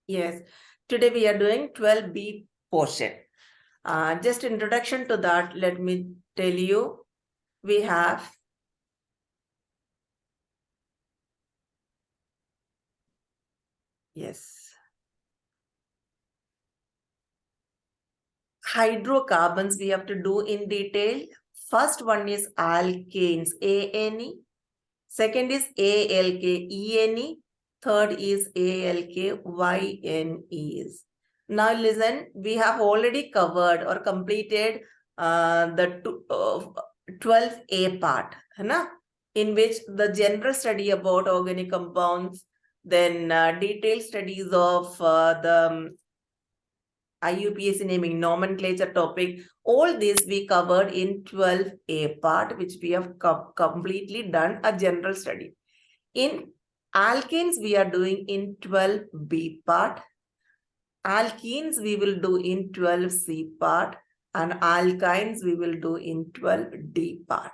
Yes. Today we are doing 12B portion. Just introduction to that, let me tell you. We have hydrocarbons we have to do in detail. First one is alkanes, ANE. Second is ALKENE. Third is ALKYNEs. Now listen, we have already covered or completed the 12A part, in which the general study about organic compounds, then detailed studies of the IUPAC naming nomenclature topic. All this we covered in 12A part, which we have completely done a general study. In alkanes, we are doing in 12B part. Alkenes, we will do in 12C part. And alkynes, we will do in 12D part.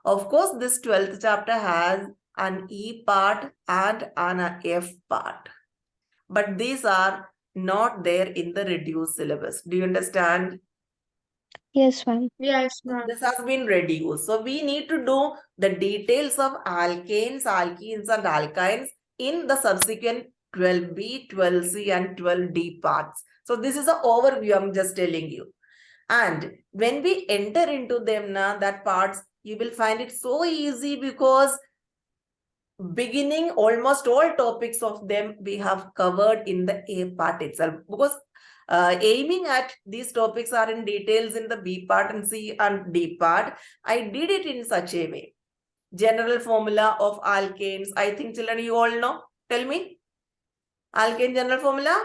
Of course, this 12th chapter has an E part and an F part. But these are not there in the reduced syllabus. Do you understand? Yes, ma'am. Yes, ma'am. This has been reduced. So we need to do the details of alkanes, alkenes, and alkynes in the subsequent 12B, 12C, and 12D parts. So this is an overview I'm just telling you. And when we enter into them now, that parts, you will find it so easy because beginning almost all topics of them we have covered in the A part itself, because aiming at these topics are in details in the B part and C and D part. I did it in such a way. General formula of alkanes, I think children you all know. Tell me. Alkane general formula?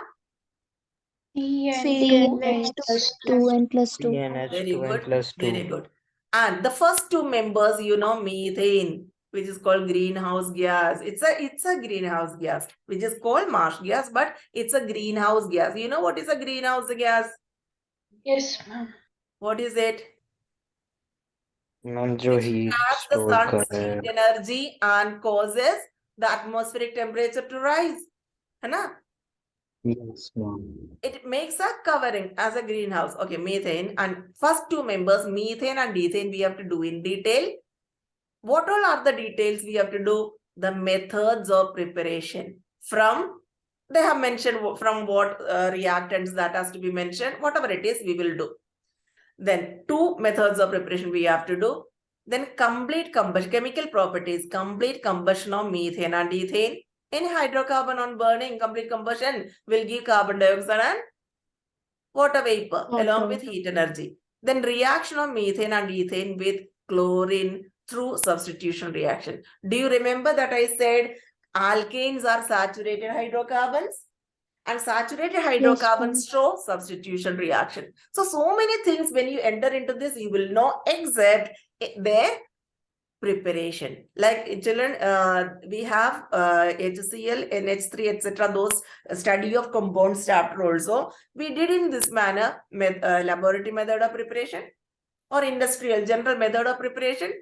CnH2n plus 2. Very good. plus 2. Very good. And the first two members, you know, methane, which is called greenhouse gas. It's a greenhouse gas, which is called marsh gas, but it's a greenhouse gas. You know what is a greenhouse gas? Yes, ma'am. What is it? जो heat Traps the store sun's कर रहे heat energy and causes the atmospheric temperature to rise. है ना? Yes, ma'am. It makes a covering as a greenhouse. Okay, methane. And first two members, methane and ethane, we have to do in detail. What all are the details we have to do? The methods of preparation. From, they have mentioned from what reactants that has to be mentioned. Whatever it is, we will do. Then two methods of preparation we have to do. Then complete combustion, chemical properties, complete combustion of methane and ethane. In hydrocarbon on burning, complete combustion will give carbon dioxide and water vapor along with heat energy. Then reaction of methane and ethane with chlorine through substitution reaction. Do you remember that I said alkanes are saturated hydrocarbons? And saturated hydrocarbons show substitution reaction. So many things when you enter into this, you will know except their preparation. Like children, we have HCl, NH3, etc. Those study of compounds chapter also. We did in this manner, laboratory method of preparation or industrial general method of preparation.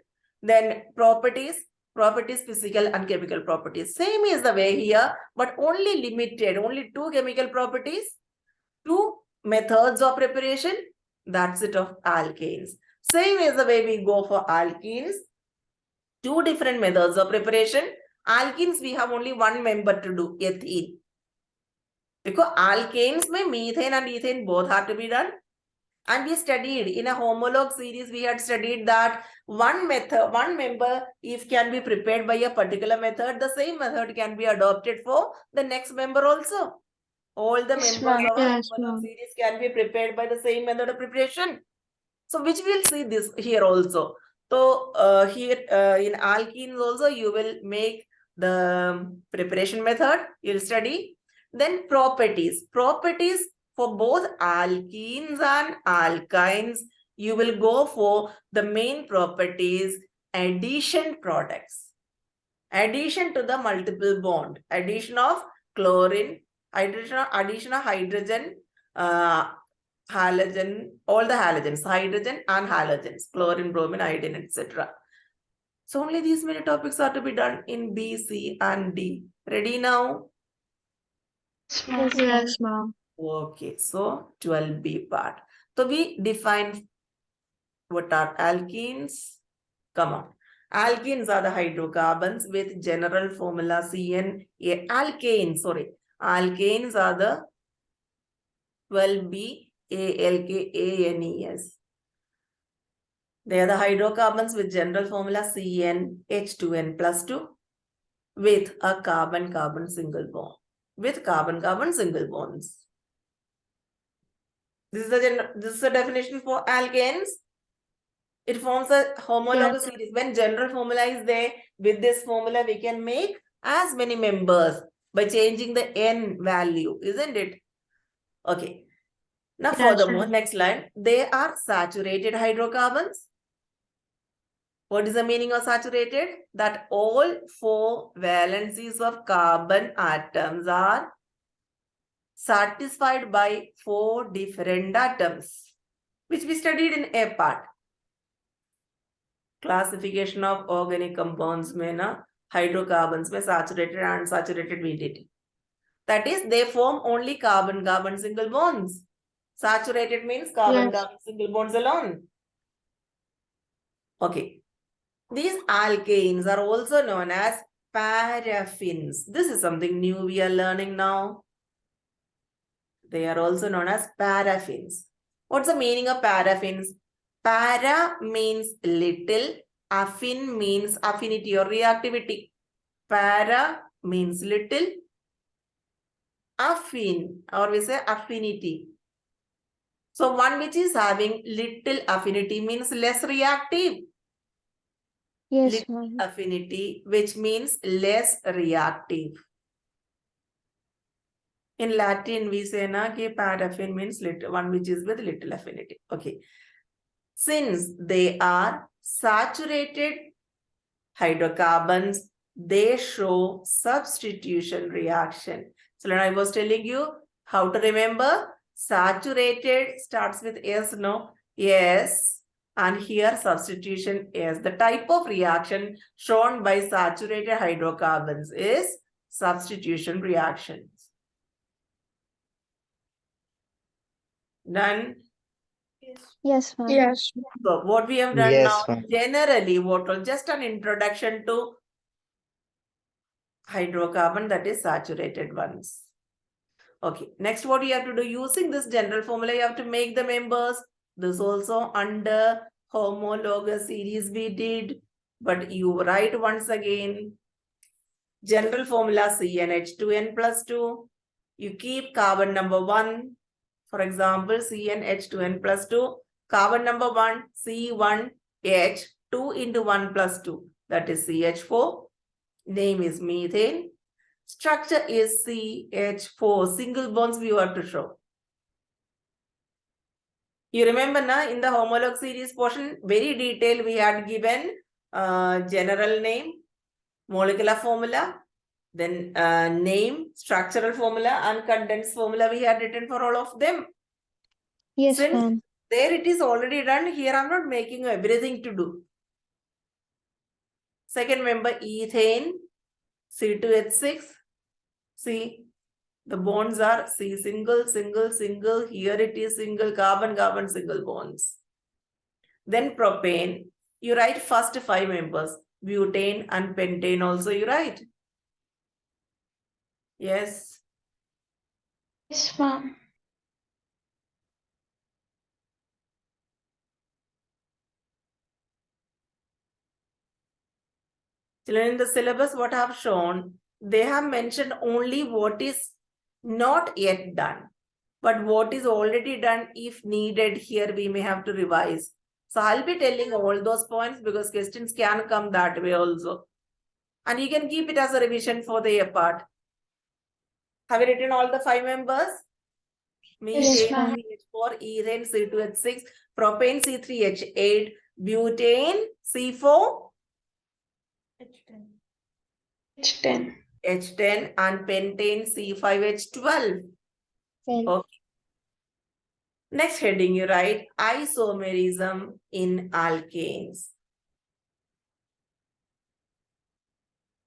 Then properties, physical and chemical properties. Same is the way here, but only limited, only two chemical properties, two methods of preparation. That's it of alkanes. Same is the way we go for alkenes. Two different methods of preparation. Alkenes, we have only one member to do, ethene. Because alkanes, methane and ethane both have to be done. And we studied in a homologue series, we had studied that one member, if can be prepared by a particular method, the same method can be adopted for the next member also. All the members of a homologue series can be prepared by the same method of preparation. So which we'll see this here also. So here in alkenes also, you will make the preparation method, you'll study. Then properties. Properties for both alkenes and alkynes, you will go for the main properties, addition products. Addition to the multiple bond, addition of chlorine, addition of hydrogen, halogen, all the halogens, hydrogen and halogens, chlorine, bromine, iodine, etc. So only these many topics are to be done in B, C, and D. Ready now? Yes, ma'am. Yes, ma'am. Yes, ma'am. Okay, so 12b part. So we define what are alkenes. Come on. Alkenes are the hydrocarbons with general formula CN. Alkanes, sorry. Alkanes are the 12b alkanes. They are the hydrocarbons with general formula CnH2n plus 2 with a carbon-carbon single bond. With carbon-carbon single bonds. This is the definition for alkanes. It forms a homologous series. When general formula is there, with this formula we can make as many members by changing the n value, isn't it? Okay. Now Yes, furthermore, ma'am. next line, they are saturated hydrocarbons. What is the meaning of saturated? That all 4 valencies of carbon atoms are satisfied by 4 different atoms, which we studied in A part. Classification of organic compounds में ना hydrocarbons में saturated and unsaturated we did. That is, they form only carbon-carbon single bonds. Saturated means carbon-carbon single bonds alone. Okay. These alkanes are also known as paraffins. This is something new we are learning now. They are also known as paraffins. What's the meaning of paraffins? Para means little, affin means affinity or reactivity. Para means little, affin or we say affinity. So one which is having little affinity means less reactive. Yes, Little ma'am. affinity, which means less reactive. In Latin, we say na ki paraffin means little, one which is with little affinity. Okay. Since they are saturated hydrocarbons, they show substitution reaction. So when I was telling you how to remember, saturated starts with S, no? Yes. And here substitution is the type of reaction shown by saturated hydrocarbons is substitution reactions. Done? Yes, ma'am. Yes. So what we have done Yes, now, ma'am. generally, what was just an introduction to hydrocarbon, that is saturated ones. Okay, next what you have to do, using this general formula, you have to make the members. This also under homologous series we did, but you write once again. General formula CnH2n plus 2. You keep carbon number 1. For example, CnH2n plus 2. Carbon number 1, C1H, 2 into 1 plus 2. That is CH4. Name is methane. Structure is CH4. Single bonds we have to show. You remember na, in the homolog series portion, very detailed we had given general name, molecular formula, then name, structural formula and condensed formula we had written for all of them. Yes, Since ma'am. there it is already done, here I'm not making everything to do. Second member, ethane, C2H6. See, the bonds are C single, single, single. Here it is single, carbon, carbon, single bonds. Then propane, you write first 5 members, butane and pentane also you write. Yes. Yes, ma'am. Children, in the syllabus, what I have shown, they have mentioned only what is not yet done. But what is already done, if needed, here we may have to revise. So I'll be telling all those points because questions can come that way also. And you can keep it as a revision for the year part. Have you written all the 5 members? Yes, Methane, ma'am. CH4, ethane, C2H6, propane, C3H8, butane, C4, H10. H10 and pentane, C5H12. Well, Okay. Next heading, you write isomerism in alkanes.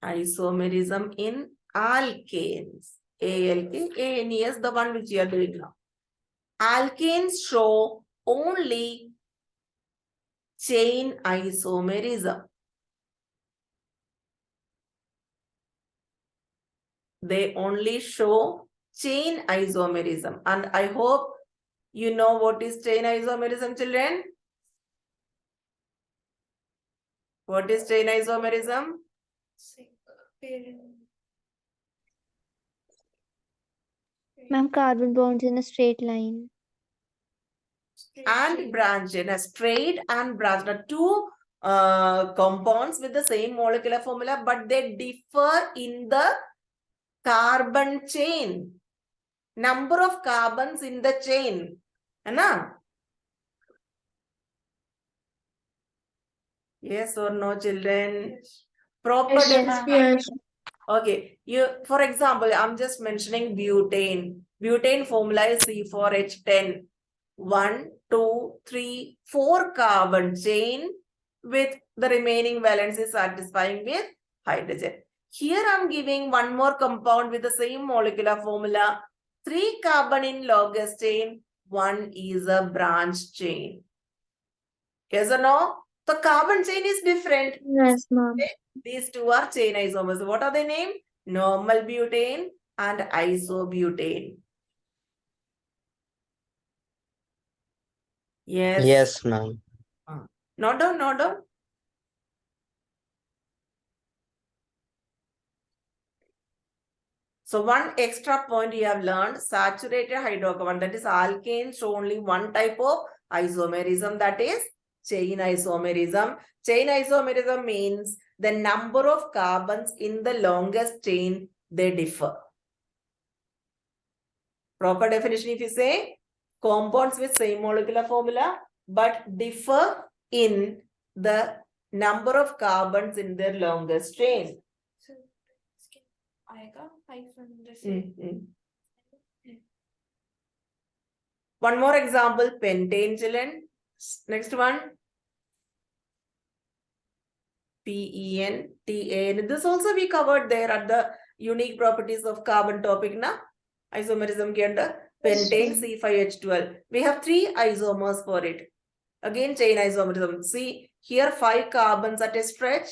Isomerism in alkanes. ANES, the one which you are doing now. Alkanes show only chain isomerism. They only show chain isomerism. And I hope you know what is chain isomerism, children. What is chain isomerism? Ma'am, carbon bonds in a straight line. And branch in a straight and branch. Now, two compounds with the same molecular formula, but they differ in the carbon chain. Number of carbons in the chain. Anna? Yes or no, children? Proper Yes, definition. ma'am. Yes. Okay, for example, I'm just mentioning butane. Butane formula is C4H10. 1, 2, 3, 4 carbon chain with the remaining valency satisfying with hydrogen. Here I'm giving one more compound with the same molecular formula. 3 carbon in longest chain, 1 is a branch chain. Yes or no? The carbon chain is different. Yes, ma'am. These two are chain isomers. What are they named? Normal butane and isobutane. Yes. Yes, ma'am. Note down, note down. So one extra point you have learned, saturated hydrocarbon, that is alkanes show only one type of isomerism, that is chain isomerism. Chain isomerism means the number of carbons in the longest chain, they differ. Proper definition if you say, compounds with same molecular formula, but differ in the number of carbons in their longest chain. One more example, pentane, children. Next one. PEN. This also we covered there at the unique properties of carbon topic, na? Isomerism ke under. Pentane C5H12. We have 3 isomers for it. Again, chain isomerism. See, here 5 carbons at a stretch.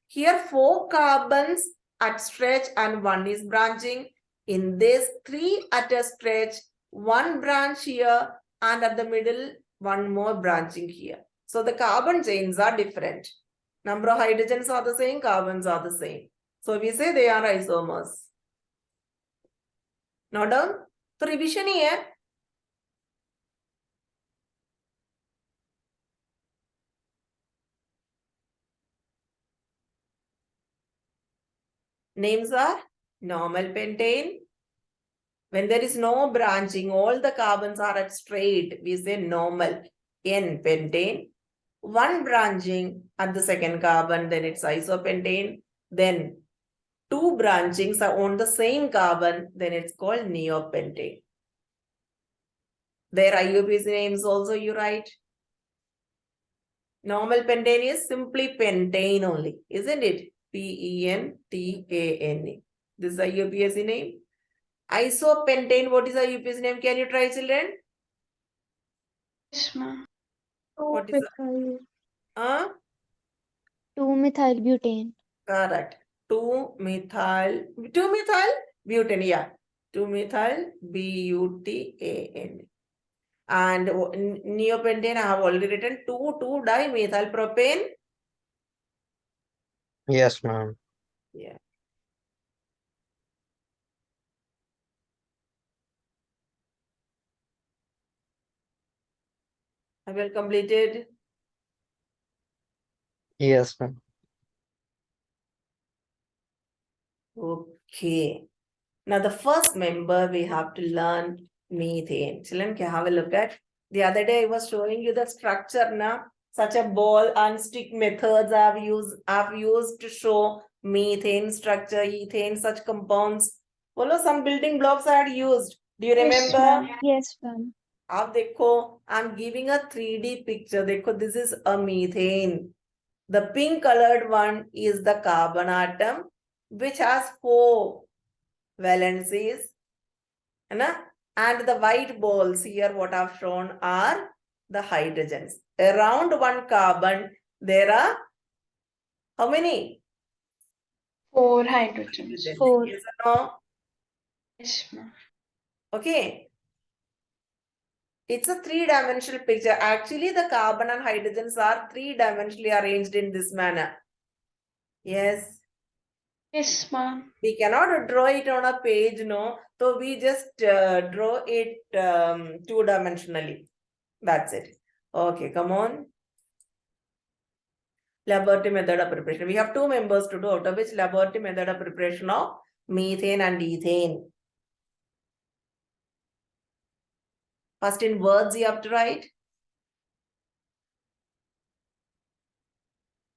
Here 4 carbons at stretch and 1 is branching. In this 3 at a stretch, 1 branch here and at the middle 1 more branching here. So the carbon chains are different. Number of hydrogens are the same, carbons are the same. So we say they are isomers. Note down? So revision here. Names are normal pentane. When there is no branching, all the carbons are at straight, we say normal. N-pentane. 1 branching at the second carbon, then it's isopentane. Then 2 branchings are on the same carbon, then it's called neopentane. Their IUPAC names also you write. Normal pentane is simply pentane only, isn't it? Pentane. This is IUPAC name. Isopentane, what is IUPAC name? Can you try, children? Yes, ma'am. What is 2-methyl butane. Correct. 2-methyl butane, yeah. 2-methyl butane. And neopentane, I have already written 2,2-dimethyl propane. Yes, ma'am. Yeah. I will completed. Yes, ma'am. Okay. Now the first member we have to learn methane. Children, can have a look at. The other day I was showing you the structure now. Such a ball and stick methods I've used to show methane structure, ethane, such compounds. Follow some building blocks I had used. Do you Yes, remember? ma'am. Yes, ma'am. Ab dekho, I'm giving a 3D picture. Dekho, this is a methane. The pink colored one is the carbon atom, which has 4 valencies, and the white balls here, what I've shown are the hydrogens. Around one carbon, there are how many? 4 hydrogens. Hydrogens. 4. Yes or no? Yes, ma'am. Okay. It's a three-dimensional picture. Actually, the carbon and hydrogens are three-dimensionally arranged in this manner. Yes. Yes, ma'am. We cannot draw it on a page, no. So we just draw it two-dimensionally. That's it. Okay, come on. Laboratory method of preparation. We have 2 members to do, out of which laboratory method of preparation of methane and ethane. First in words you have to write.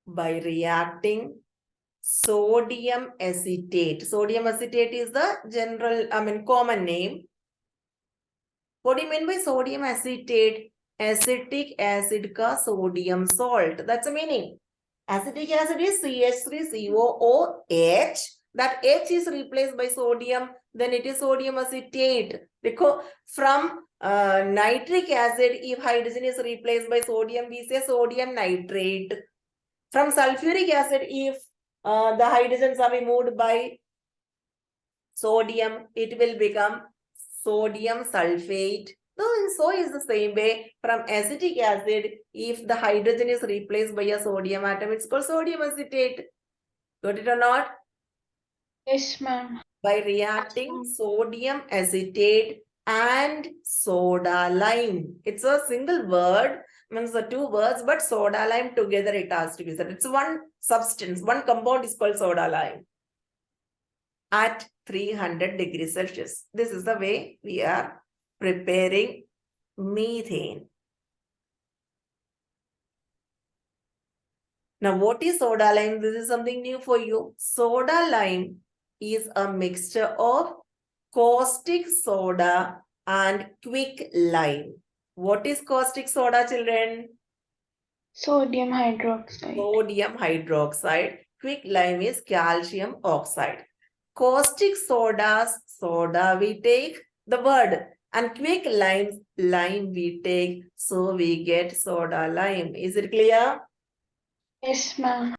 By reacting sodium acetate. Sodium acetate is the general, common name. What do you mean by sodium acetate? Acetic acid ka sodium salt. That's the meaning. Acetic acid is CH3COOH. That H is replaced by sodium, then it is sodium acetate. Because from nitric acid, if hydrogen is replaced by sodium, we say sodium nitrate. From sulfuric acid, if the hydrogens are removed by sodium, it will become sodium sulfate. So is the same way from acetic acid, if the hydrogen is replaced by a sodium atom, it's called sodium acetate. Got it or not? Yes, ma'am. By reacting sodium acetate and soda lime. It's a single word, means the 2 words, but soda lime together it has to be said. It's one substance, one compound is called soda lime at 300 degrees Celsius. This is the way we are preparing methane. Now, what is soda lime? This is something new for you. Soda lime is a mixture of caustic soda and quick lime. What is caustic soda, children? Sodium hydroxide. Sodium hydroxide. Quick lime is calcium oxide. Caustic sodas, soda we take the word, and quick limes, lime we take, so we get soda lime. Is it clear? Yes, ma'am.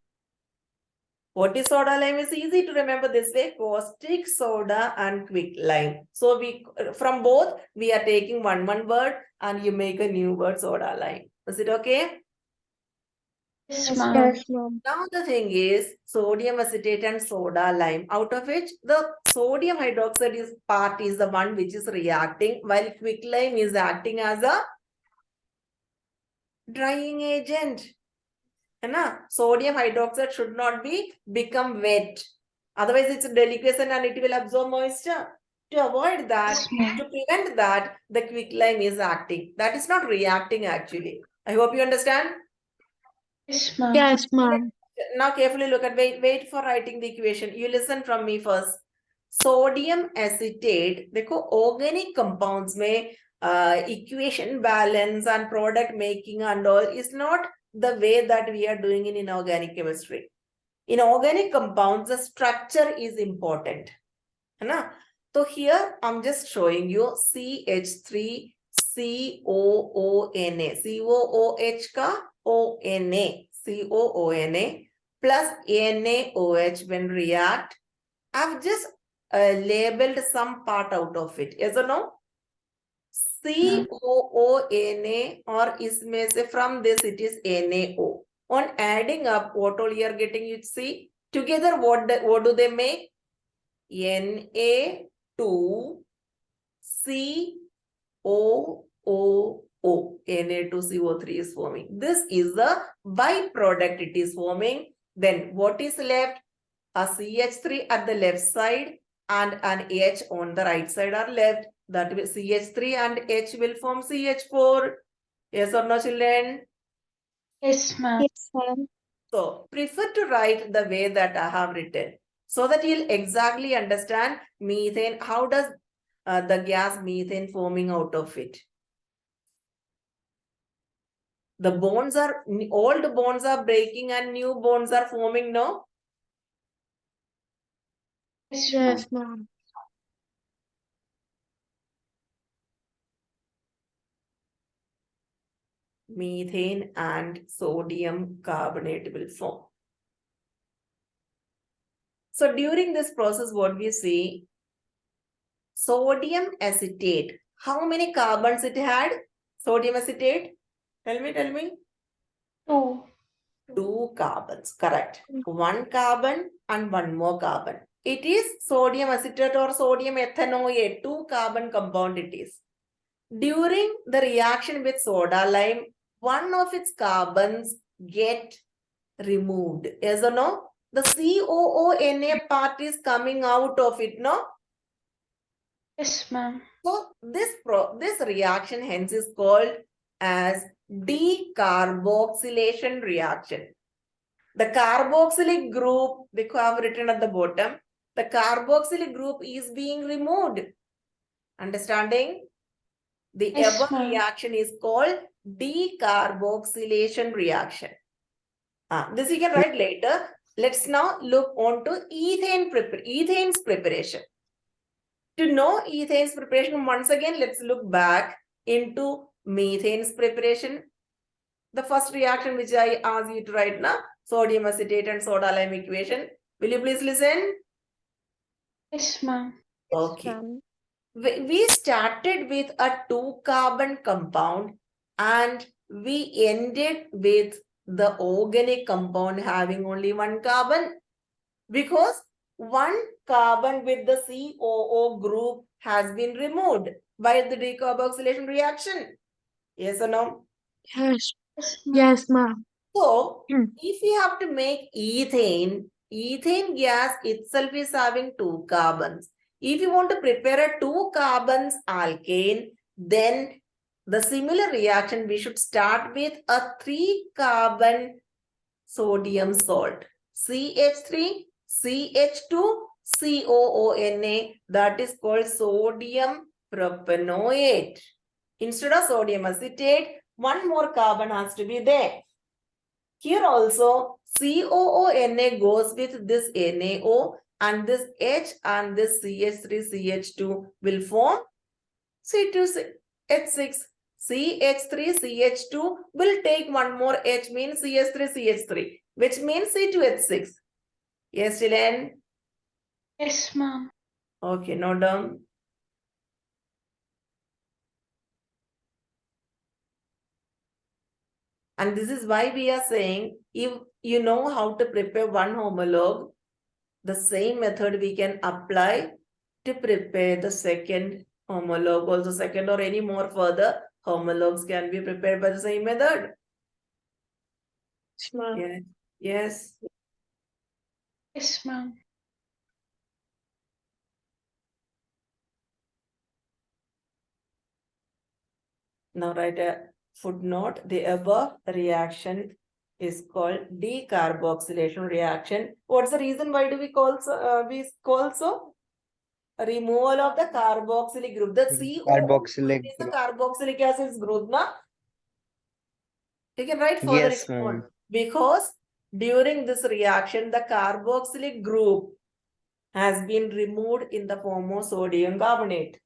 What is soda lime is easy to remember this way: caustic soda and quick lime. So we from both we are taking one word and you make a new word, soda lime. Is it okay? Yes, Yes, ma'am. yes, ma'am. Now the thing is sodium acetate and soda lime, out of which the sodium hydroxide is part is the one which is reacting, while quick lime is acting as a drying agent. Sodium hydroxide should not become wet. Otherwise, it's a deliquescent and it will absorb moisture. To avoid that, Yes, ma'am. to prevent that, the quick lime is acting. That is not reacting actually. I hope you understand. Yes, ma'am. Yes, ma'am. Now carefully look at, wait for writing the equation. You listen from me first. Sodium acetate, देखो organic compounds में equation balance and product making and all is not the way that we are doing in inorganic chemistry. In organic compounds, the structure is important. So here I'm just showing you CH3 COONA, COOH ka ONA, COONA plus NaOH when react. I've just labeled some part out of it. Yes or no? COONA or isme se from this it is NaO. On adding up, what all you are getting, you see together what do they make? Na2COOO. Na2CO3 is forming. This is the byproduct it is forming. Then what is left? A CH3 at the left side and an H on the right side are left. That will CH3 and H will form CH4. Yes or no, children? Yes, ma'am. Yes, ma'am. So prefer to write the way that I have written so that you'll exactly understand methane. How does the gas methane forming out of it? The bonds are, old bonds are breaking and new bonds are forming, no? Yes, ma'am. Yes, ma'am. methane and sodium carbonate will form. So during this process, what we see, sodium acetate. How many carbons it had? Sodium acetate? Tell me. 2. 2 carbons, correct. 1 carbon and 1 more carbon. It is sodium acetate or sodium ethanoate, 2 carbon compound it is. During the reaction with soda lime, one of its carbons get removed. Yes or no? The COONA part is coming out of it, no? Yes, ma'am. So this reaction hence is called as decarboxylation reaction. The carboxylic group, they have written at the bottom, the carboxylic group is being removed. Understanding? The Yes, above ma'am. reaction is called decarboxylation reaction. This you can write later. Let's now look on to ethane's preparation. To know ethane's preparation, once again, let's look back into methane's preparation. The first reaction which I asked you to write now, sodium acetate and soda lime equation. Will you please listen? Yes, ma'am. Okay. Ma'am. We started with a 2 carbon compound and we ended with the organic compound having only 1 carbon, because 1 carbon with the COO group has been removed by the decarboxylation reaction. Yes or no? Yes, Yes, ma'am. yes, ma'am. So, Hmm. if you have to make ethane gas itself is having 2 carbons. If you want to prepare a 2 carbons alkane, then the similar reaction we should start with a 3 carbon sodium salt. CH3, CH2, COONA, that is called sodium propanoate. Instead of sodium acetate, 1 more carbon has to be there. Here also, COONA goes with this NaO and this H and this CH3CH2 will form C2H6. CH3CH2 will take 1 more H, means CH3CH3, which means C2H6. Yes, Chilen? Yes, ma'am. Okay, note down. And this is why we are saying, if you know how to prepare 1 homologue, the same method we can apply to prepare the second homologue. Also, second or any more further homologues can be prepared by the same method. Yes, ma'am. Yeah. Yes. Yes, ma'am. Now write a footnote. The above reaction is called decarboxylation reaction. What's the reason why do we call so? Removal of the carboxylic group. The CO Carboxylic is the group. carboxylic acid group, na? You can write further Yes, if you ma'am. want. Because during this reaction, the carboxylic group has been removed in the form of sodium carbonate.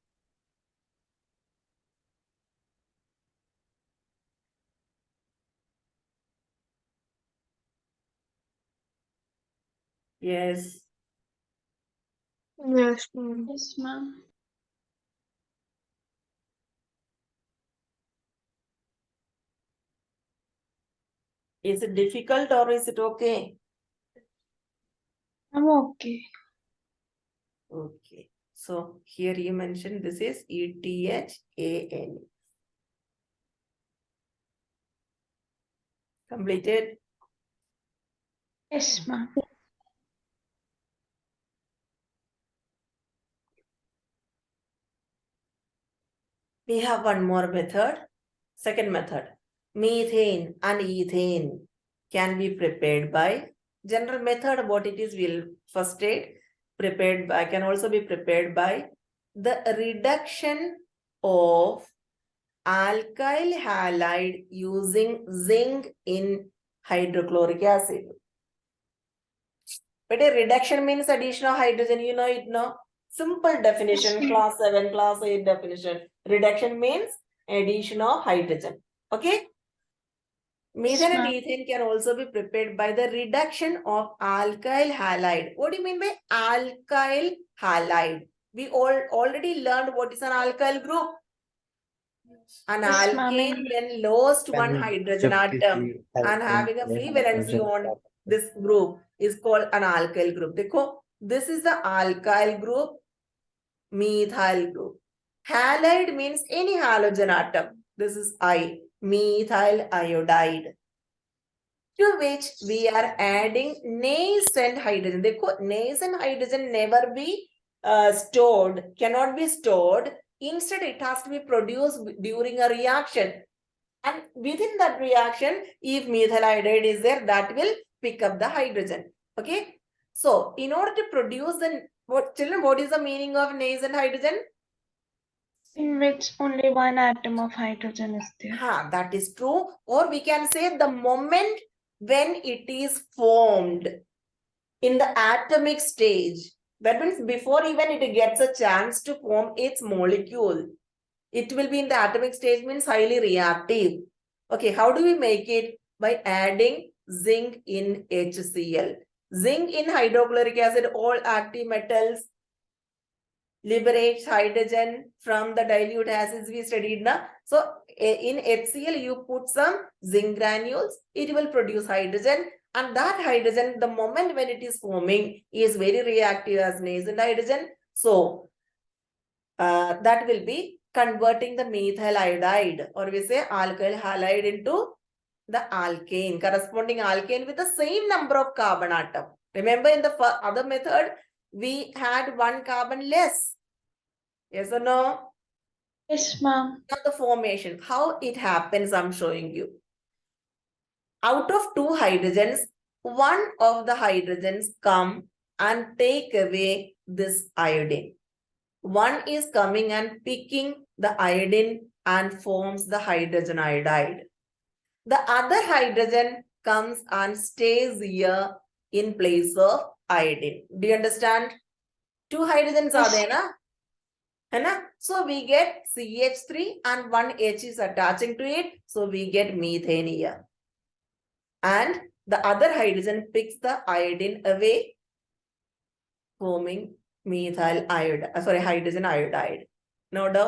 Yes. Yes, ma'am. Yes, ma'am. Is it difficult or is it okay? I'm okay. Okay. So here you mentioned this is ETHAN. Completed? Yes, ma'am. We have one more method. Second method. Methane and ethane can be prepared by general method. What it is, we'll first state. Prepared by, can also be prepared by the reduction of alkyl halide using zinc in hydrochloric acid. But a reduction means addition of hydrogen, you know it, no? Simple definition, Yes, class 7, class 8 definition. Reduction means addition of hydrogen. Okay? Methane and ma'am. ethane can also be prepared by the reduction of alkyl halide. What do you mean by alkyl halide? We already learned what is an alkyl group. An Yes, ma'am. alkane when lost one When hydrogen atom 53 and having a free valency hydrogen on this group is called an alkyl group. Dekho, this is the alkyl group, methyl group. Halide means any halogen atom. This is I, methyl iodide. To which we are adding nascent hydrogen. Dekho, nascent hydrogen never be stored, cannot be stored. Instead, it has to be produced during a reaction. And within that reaction, if methyl iodide is there, that will pick up the hydrogen. Okay. So, in order to produce children, what is the meaning of nascent hydrogen? In which only one atom of hydrogen is there. That is true. Or we can say the moment when it is formed in the atomic stage. That means before even it gets a chance to form its molecule. It will be in the atomic stage, means highly reactive. Okay, how do we make it? By adding zinc in HCl. Zinc in hydrochloric acid, all active metals, liberates hydrogen from the dilute acids we studied now. So in HCl, you put some zinc granules, it will produce hydrogen. And that hydrogen, the moment when it is forming, is very reactive as nascent hydrogen. So that will be converting the methyl iodide, or we say alkyl halide, into the alkane, corresponding alkane with the same number of carbon atom. Remember, in the other method, we had one carbon less. Yes or no? Yes, ma'am. Now the formation, how it happens, I'm showing you. Out of two hydrogens, one of the hydrogens come and take away this iodine. One is coming and picking the iodine and forms the hydrogen iodide. The other hydrogen comes and stays here in place of iodine. Do you understand? Two hydrogens are there, na? Hai? So we get CH3 and one H is attaching to it. So we get methane here. And the other hydrogen picks the iodine away, forming methyl iodide, hydrogen iodide. No doubt.